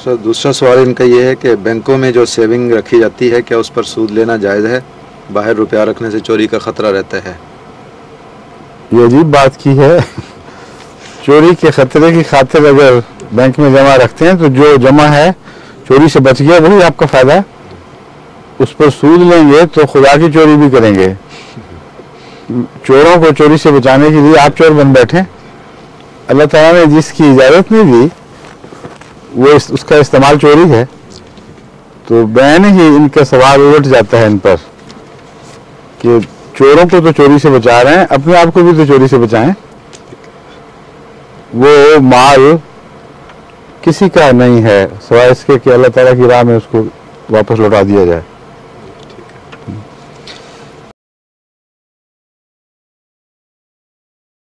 Sir दूसरा सवाल इनका ये है कि बैंकों में जो सेविंग रखी जाती है क्या उस पर सूद लेना जायज़ है? बाहर रुपया रखने से चोरी का खतरा रहता है। ये अजीब बात की है। चोरी के खतरे की खातिर अगर बैंक में जमा रखते हैं तो जो जमा है चोरी से बच गया वही आपका फायदा है। उस पर सूद लेंगे तो खुदा की चोरी भी करेंगे। चोरों को चोरी से बचाने के लिए आप चोर बन बैठे। अल्लाह ताला ने जिसकी इजाज़त नहीं दी वो उसका इस्तेमाल चोरी है, तो बैन ही इनका सवाल उलट जाता है इन पर कि चोरों को तो चोरी से बचा रहे हैं, अपने आप को भी तो चोरी से बचाएं। वो माल किसी का नहीं है सिवाय इसके कि अल्लाह ताला की राह में उसको वापस लौटा दिया जाए।